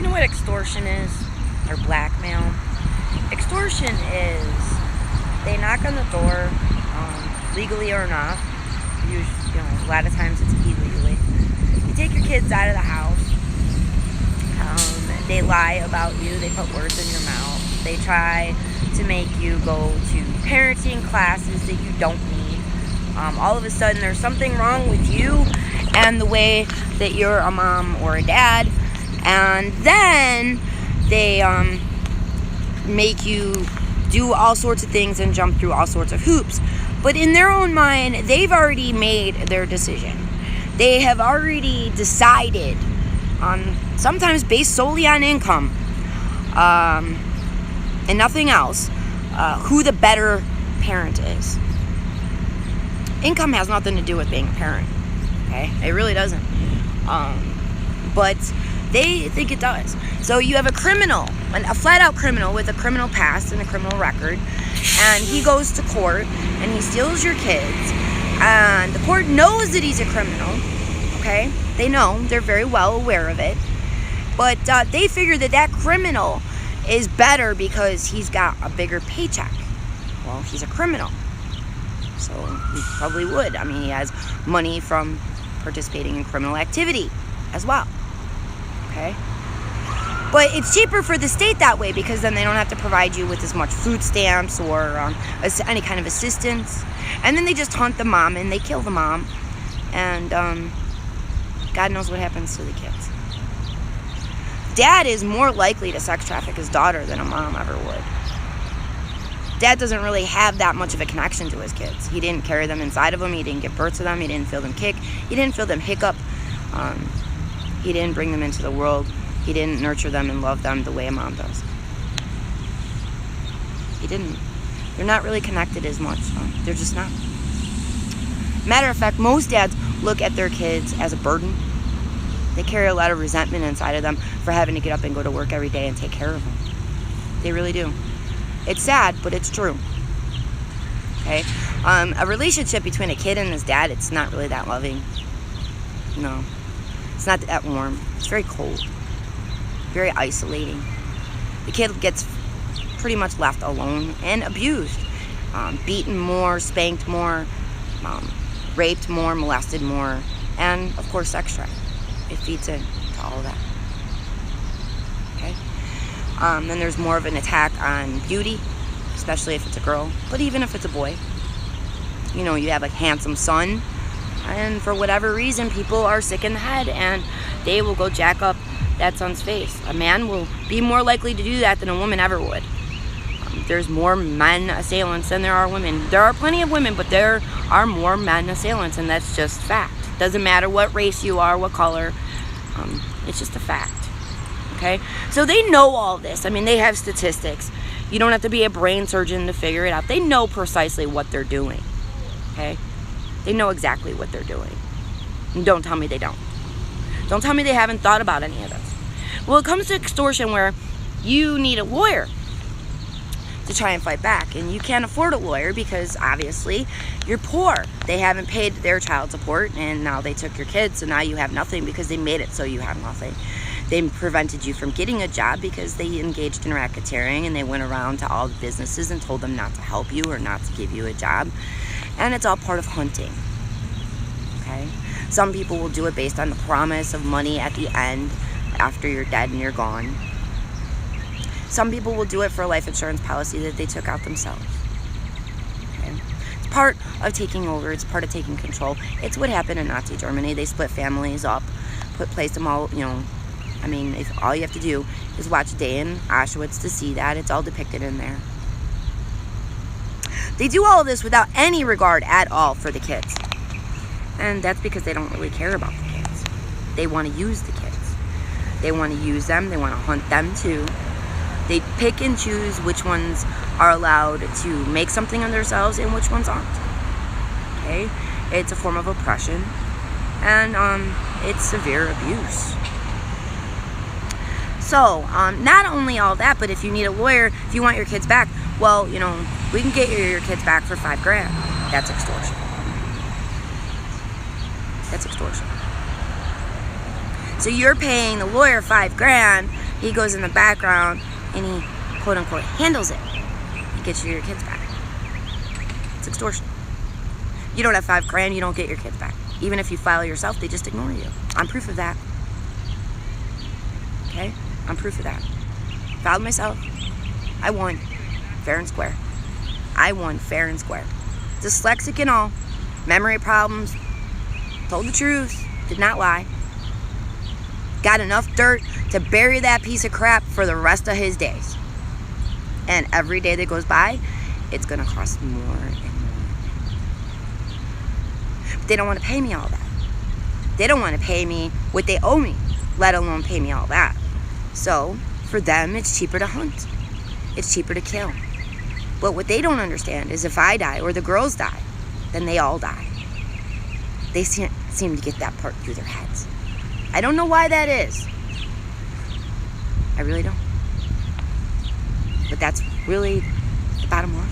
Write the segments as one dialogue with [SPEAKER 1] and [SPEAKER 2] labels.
[SPEAKER 1] You know what extortion is? Or blackmail? Extortion is they knock on the door, legally or not. A lot of times it's illegally. You take your kids out of the house. They lie about you. They put words in your mouth. They try to make you go to parenting classes that you don't need. All of a sudden, there's something wrong with you and the way that you're a mom or a dad. And then they make you do all sorts of things and jump through all sorts of hoops. But in their own mind, they've already made their decision. They have already decided, sometimes based solely on income and nothing else, who the better parent is. Income has nothing to do with being a parent, okay? It really doesn't. But they think it does. So you have a criminal, a flat-out criminal with a criminal past and a criminal record, and he goes to court and he steals your kids, and the court knows that he's a criminal, okay? They know, they're very well aware of it, but they figure that criminal is better because he's got a bigger paycheck. Well, he's a criminal, so he probably would. I mean, he has money from participating in criminal activity as well, okay? But it's cheaper for the state that way because then they don't have to provide you with as much food stamps or any kind of assistance. And then they just hunt the mom and they kill the mom. And God knows what happens to the kids. Dad is more likely to sex traffic his daughter than a mom ever would. Dad doesn't really have that much of a connection to his kids. He didn't carry them inside of him. He didn't give birth to them. He didn't feel them kick. He didn't feel them hiccup. He didn't bring them into the world. He didn't nurture them and love them the way a mom does. He didn't. They're not really connected as much. They're just not. Matter of fact, most dads look at their kids as a burden. They carry a lot of resentment inside of them for having to get up and go to work every day and take care of them. They really do. It's sad, but it's true. Okay? A relationship between a kid and his dad, it's not really that loving. No. It's not that warm. It's very cold. Very isolating. The kid gets pretty much left alone and abused. Beaten more, spanked more, raped more, molested more, and of course sex trafficked. It feeds into all of that. Okay? Then there's more of an attack on beauty, especially if it's a girl, but even if it's a boy. You know, you have a handsome son, and for whatever reason, people are sick in the head, and they will go jack up that son's face. A man will be more likely to do that than a woman ever would. There's more men assailants than there are women. There are plenty of women, but there are more men assailants, and that's just fact. Doesn't matter what race you are, what color. It's just a fact. Okay? So they know all this. I mean, they have statistics. You don't have to be a brain surgeon to figure it out. They know precisely what they're doing. Okay? They know exactly what they're doing. And don't tell me they don't. Don't tell me they haven't thought about any of this. Well, it comes to extortion where you need a lawyer to try and fight back. And you can't afford a lawyer because obviously you're poor. They haven't paid their child support and now they took your kids, so now you have nothing because they made it so you have nothing. They prevented you from getting a job because they engaged in racketeering and they went around to all the businesses and told them not to help you or not to give you a job. And it's all part of hunting. Okay? Some people will do it based on the promise of money at the end after you're dead and you're gone. Some people will do it for a life insurance policy that they took out themselves. Okay? It's part of taking over. It's part of taking control. It's what happened in Nazi Germany. They split families up, placed them all, I mean, if all you have to do is watch a day in Auschwitz to see that. It's all depicted in there. They do all of this without any regard at all for the kids. And that's because they don't really care about the kids. They want to use the kids. They want to use them. They want to hunt them too. They pick and choose which ones are allowed to make something of themselves and which ones aren't. Okay? It's a form of oppression. And it's severe abuse. So, not only all that, but if you need a lawyer, if you want your kids back, well, we can get your kids back for $5,000. That's extortion. That's extortion. So you're paying the lawyer $5,000 He goes in the background and he, quote unquote, handles it. He gets you your kids back. It's extortion. You don't have $5,000, you don't get your kids back. Even if you file yourself, they just ignore you. I'm proof of that. Okay? I'm proof of that. Filed myself. I won. Fair and square. I won fair and square. Dyslexic and all. Memory problems. Told the truth. Did not lie. Got enough dirt to bury that piece of crap for the rest of his days. And every day that goes by, it's going to cost more and more. But they don't want to pay me all that. They don't want to pay me what they owe me, let alone pay me all that. So, for them, it's cheaper to hunt. It's cheaper to kill. But what they don't understand is if I die or the girls die, then they all die. They seem to get that part through their heads. I don't know why that is. I really don't. But that's really the bottom line.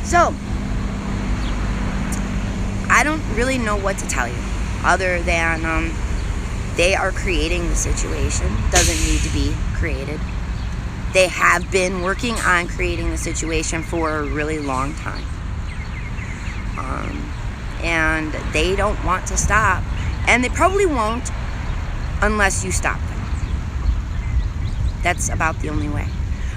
[SPEAKER 1] So, I don't really know what to tell you other than they are creating the situation. Doesn't need to be created. They have been working on creating the situation for a really long time. And they don't want to stop. And they probably won't unless you stop them. That's about the only way.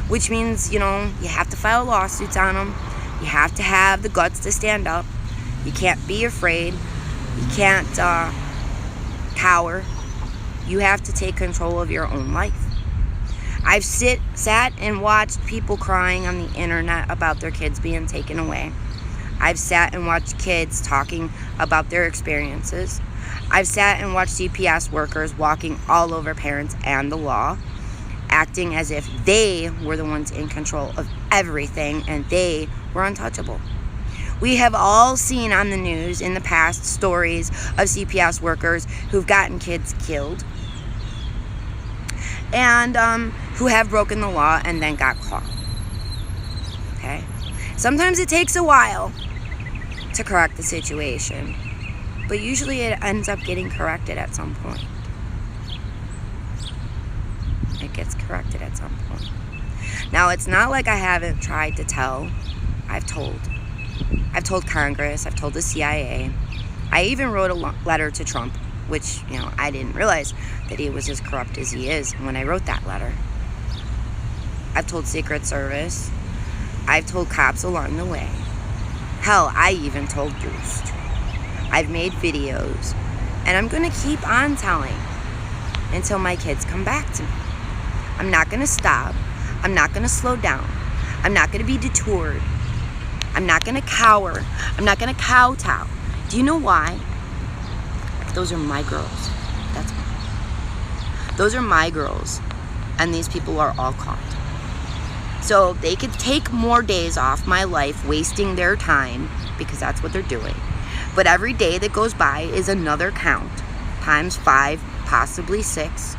[SPEAKER 1] Which means, you have to file lawsuits on them. You have to have the guts to stand up. You can't be afraid. You can't cower. You have to take control of your own life. I've sat and watched people crying on the internet about their kids being taken away. I've sat and watched kids talking about their experiences. I've sat and watched CPS workers walking all over parents and the law, acting as if they were the ones in control of everything and they were untouchable. We have all seen on the news in the past stories of CPS workers who've gotten kids killed and who have broken the law and then got caught. Okay? Sometimes it takes a while to correct the situation, but usually it ends up getting corrected at some point. It gets corrected at some point. Now, it's not like I haven't tried to tell. I've told Congress, I've told the CIA. I even wrote a letter to Trump, which, I didn't realize that he was as corrupt as he is when I wrote that letter. I've told Secret Service. I've told cops along the way. Hell, I even told Boost. I've made videos, and I'm going to keep on telling until my kids come back to me. I'm not going to stop. I'm not going to slow down. I'm not going to be detoured. I'm not going to cower. I'm not going to kowtow. Do you know why? Those are my girls. That's why. Those are my girls, and these people are all caught. So they could take more days off my life wasting their time, because that's what they're doing. But every day that goes by is another count, times 5, possibly 6.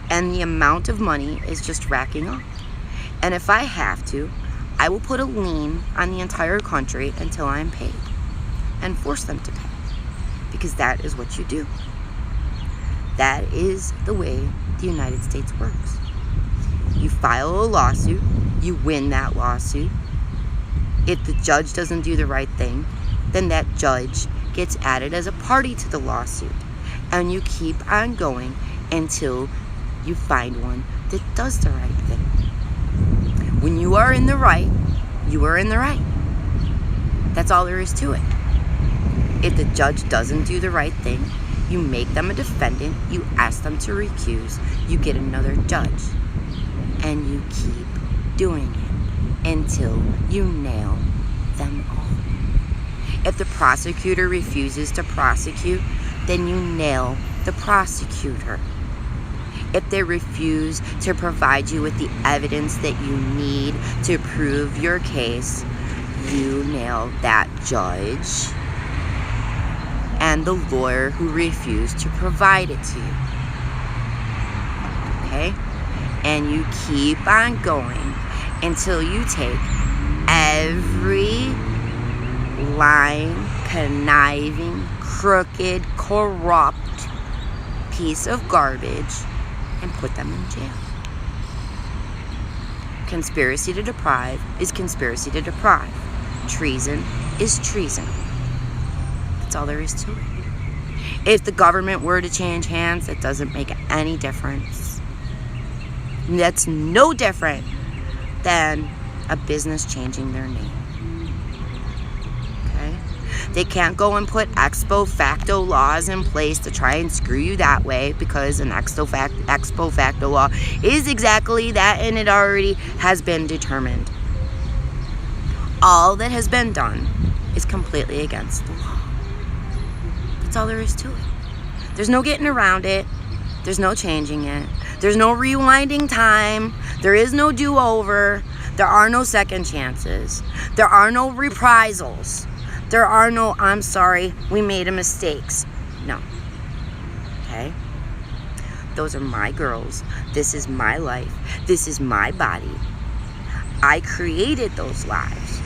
[SPEAKER 1] And the amount of money is just racking up. And if I have to, I will put a lien on the entire country until I'm paid and force them to pay, because that is what you do. That is the way the United States works. You file a lawsuit, you win that lawsuit. If the judge doesn't do the right thing, then that judge gets added as a party to the lawsuit. And you keep on going until you find one that does the right thing. When you are in the right, you are in the right. That's all there is to it. If the judge doesn't do the right thing, you make them a defendant, you ask them to recuse, you get another judge. And you keep doing it until you nail them all. If the prosecutor refuses to prosecute, then you nail the prosecutor. If they refuse to provide you with the evidence that you need to prove your case, you nail that judge and the lawyer who refused to provide it to you. Okay? And you keep on going until you take every lying, conniving, crooked, corrupt piece of garbage and put them in jail. Conspiracy to deprive is conspiracy to deprive. Treason is treason. That's all there is to it. If the government were to change hands, it doesn't make any difference. That's no different than a business changing their name. Okay? They can't go and put ex post facto laws in place to try and screw you that way, because an ex post facto law is exactly that, and it already has been determined. All that has been done is completely against the law. That's all there is to it. There's no getting around it. There's no changing it. There's no rewinding time. There is no do-over. There are no second chances. There are no reprisals. There are no, I'm sorry, we made a mistakes. No. Okay? Those are my girls. This is my life. This is my body. I created those lives.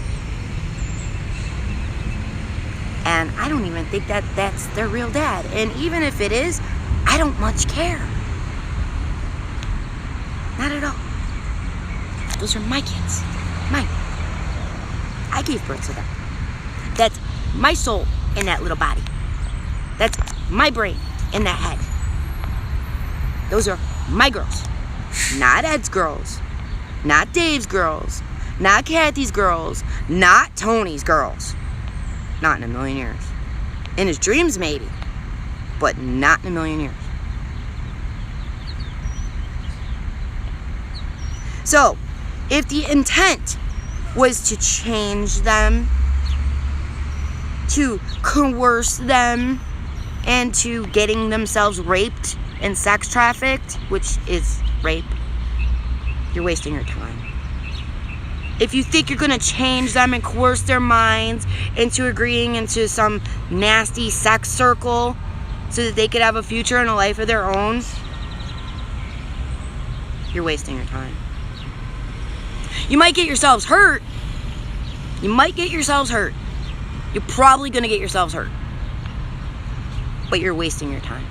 [SPEAKER 1] And I don't even think that that's their real dad. And even if it is, I don't much care. Not at all. Those are my kids. Mine. I gave birth to them. That's my soul in that little body. That's my brain in that head. Those are my girls. Not Ed's girls. Not Dave's girls. Not Kathy's girls. Not Tony's girls. Not in a million years. In his dreams, maybe. But not in a million years. So, if the intent was to change them, to coerce them into getting themselves raped and sex trafficked, which is rape, you're wasting your time. If you think you're going to change them and coerce their minds into agreeing into some nasty sex circle so that they could have a future and a life of their own, you're wasting your time. You might get yourselves hurt. You might get yourselves hurt. You're probably going to get yourselves hurt. But you're wasting your time.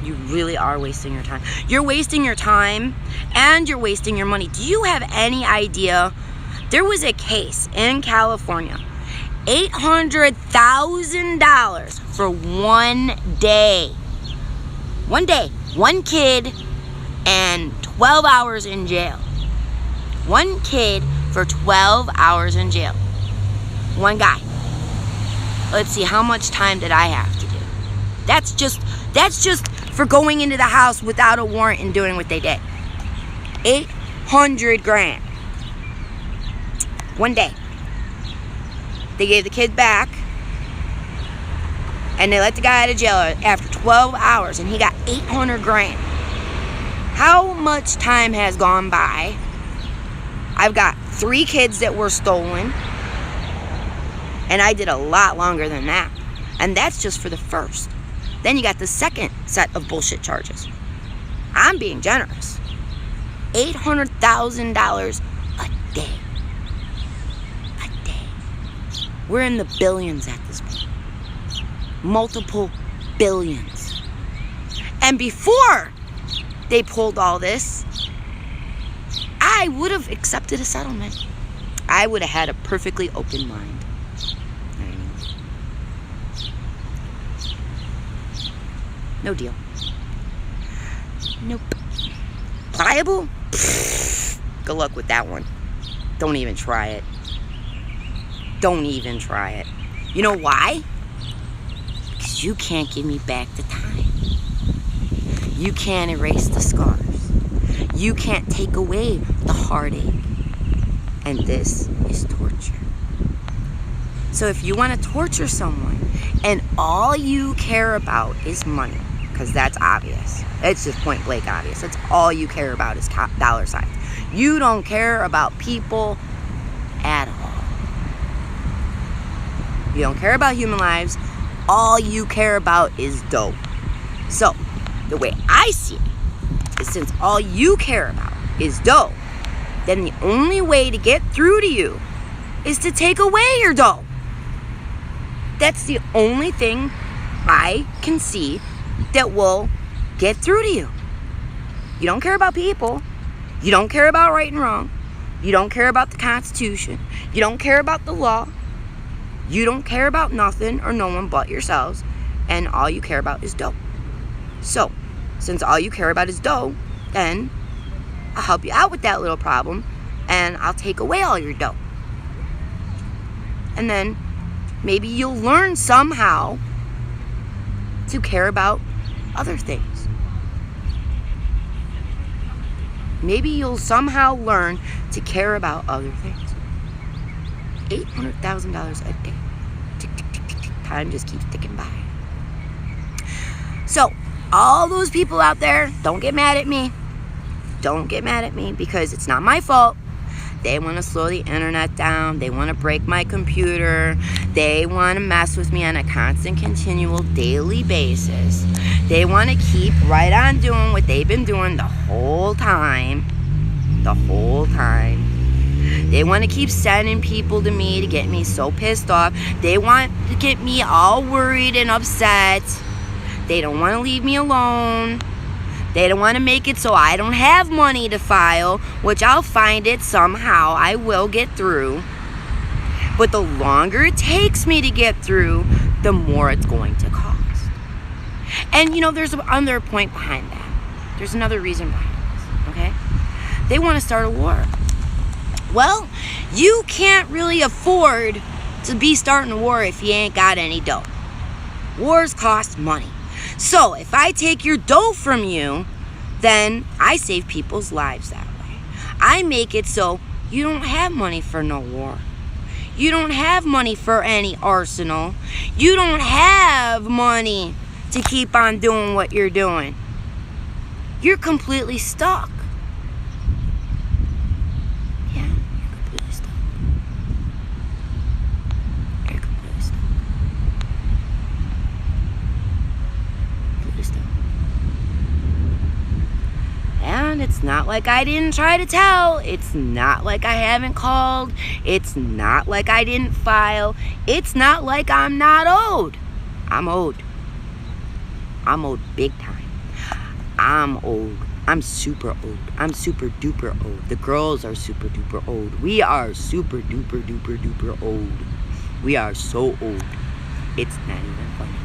[SPEAKER 1] You really are wasting your time. You're wasting your time and you're wasting your money. Do you have any idea? There was a case in California. $800,000 for 1 day. 1 day. 1 kid and 12 hours in jail. 1 kid for 12 hours in jail. 1 guy. Let's see, how much time did I have to do? That's just for going into the house without a warrant and doing what they did. $800,000. 1 day. They gave the kid back, and they let the guy out of jail after 12 hours, and he got $800,000. How much time has gone by? I've got 3 kids that were stolen, and I did a lot longer than that. And that's just for the first. Then you got the second set of bullshit charges. I'm being generous. $800,000 a day. A day. We're in the billions at this point. Multiple billions. And before they pulled all this, I would have accepted a settlement. I would have had a perfectly open mind. No deal. Nope. Pliable? Pfft. Good luck with that one. Don't even try it. Don't even try it. You know why? Because you can't give me back the time. You can't erase the scars. You can't take away the heartache. And this is torture. So if you want to torture someone and all you care about is money, because that's obvious. It's just point blank obvious. That's all you care about is dollar signs. You don't care about people at all. You don't care about human lives. All you care about is dope. So, the way I see it is, since all you care about is dough, then the only way to get through to you is to take away your dough. That's the only thing I can see that will get through to you. You don't care about people. You don't care about right and wrong. You don't care about the Constitution. You don't care about the law. You don't care about nothing or no one but yourselves. And all you care about is dough. So, since all you care about is dough, then I'll help you out with that little problem, and I'll take away all your dough. And then maybe you'll learn somehow to care about other things. Maybe you'll somehow learn to care about other things. $800,000 a day. Tick, tick, tick, tick, tick. Time just keeps ticking by. So, all those people out there, don't get mad at me. Don't get mad at me, because it's not my fault. They want to slow the internet down. They want to break my computer. They want to mess with me on a constant, continual, daily basis. They want to keep right on doing what they've been doing the whole time. The whole time. They want to keep sending people to me to get me so pissed off. They want to get me all worried and upset. They don't want to leave me alone. They don't want to make it so I don't have money to file, which I'll find it somehow. I will get through. But the longer it takes me to get through, the more it's going to cost. And, you know, there's another point behind that. There's another reason behind this, okay? They want to start a war. Well, you can't really afford to be starting a war if you ain't got any dough. Wars cost money. So, if I take your dough from you, then I save people's lives that way. I make it so you don't have money for no war. You don't have money for any arsenal. You don't have money to keep on doing what you're doing. You're completely stuck. Yeah, you're completely stuck. You're completely stuck. And it's not like I didn't try to tell. It's not like I haven't called. It's not like I didn't file. It's not like I'm not owed. I'm owed. I'm owed big time. I'm owed. I'm super owed. I'm super duper owed. The girls are super duper owed. We are super duper duper duper owed. We are so owed. It's not even funny.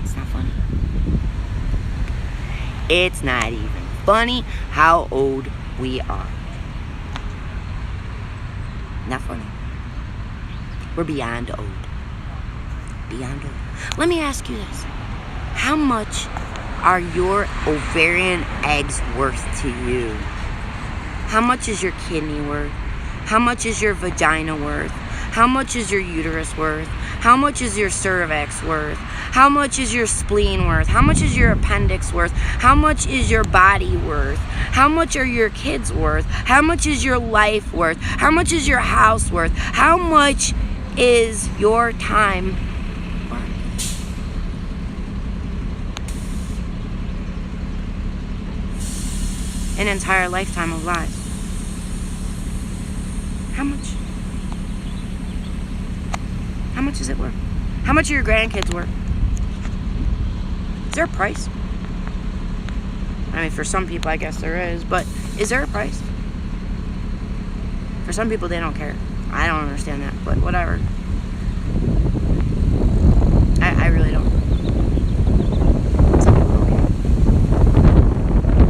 [SPEAKER 1] It's not funny. It's not even funny how old we are. Not funny. We're beyond old. Beyond old. Let me ask you this. How much are your ovarian eggs worth to you? How much is your kidney worth? How much is your vagina worth? How much is your uterus worth? How much is your cervix worth? How much is your spleen worth? How much is your appendix worth? How much is your body worth? How much are your kids worth? How much is your life worth? How much is your house worth? How much is your time worth? An entire lifetime of lives. How much? How much is it worth? How much are your grandkids worth? Is there a price? I mean, for some people, I guess there is, but is there a price? For some people, they don't care. I don't understand that, but whatever. I really don't. Some people don't care.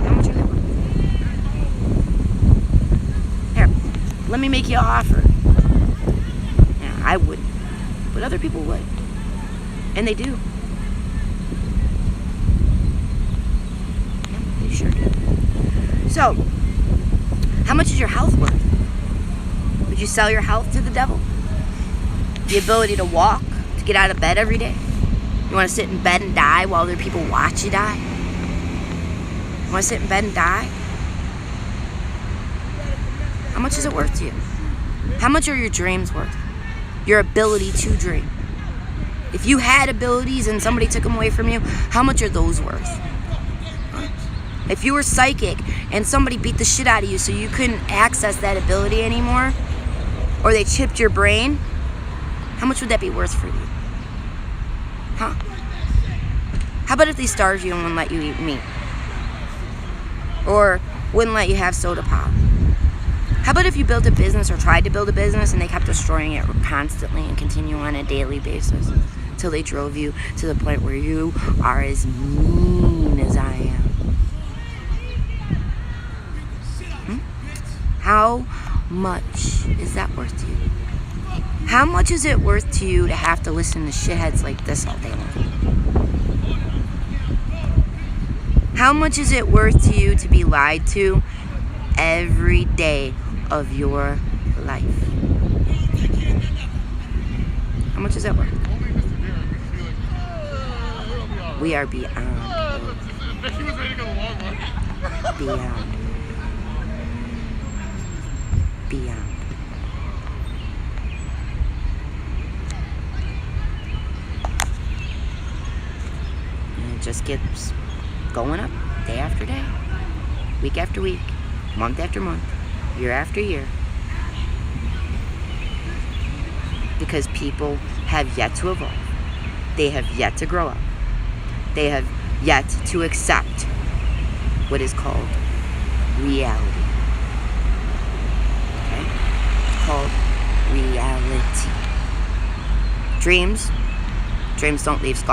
[SPEAKER 1] How much are they worth? Here, let me make you an offer. Yeah, I wouldn't, but other people would. And they do. Sure do. So, how much is your health worth? Would you sell your health to the devil? The ability to walk, to get out of bed every day? You want to sit in bed and die while other people watch you die? You want to sit in bed and die? How much is it worth to you? How much are your dreams worth? Your ability to dream. If you had abilities and somebody took them away from you, how much are those worth? If you were psychic and somebody beat the shit out of you so you couldn't access that ability anymore, or they chipped your brain, how much would that be worth for you? Huh? How about if they starved you and wouldn't let you eat meat? Or wouldn't let you have soda pop? How about if you built a business or tried to build a business and they kept destroying it constantly and continue on a daily basis till they drove you to the point where you are as mean as I am? How much is that worth to you? How much is it worth to you to have to listen to shitheads like this all day long? How much is it worth to you to be lied to every day of your life? How much is that worth? We are beyond. Beyond. Beyond. And it just keeps going up day after day, week after week, month after month, year after year. Because people have yet to evolve. They have yet to grow up. They have yet to accept what is called reality. Okay? It's called reality. Dreams don't leave scars.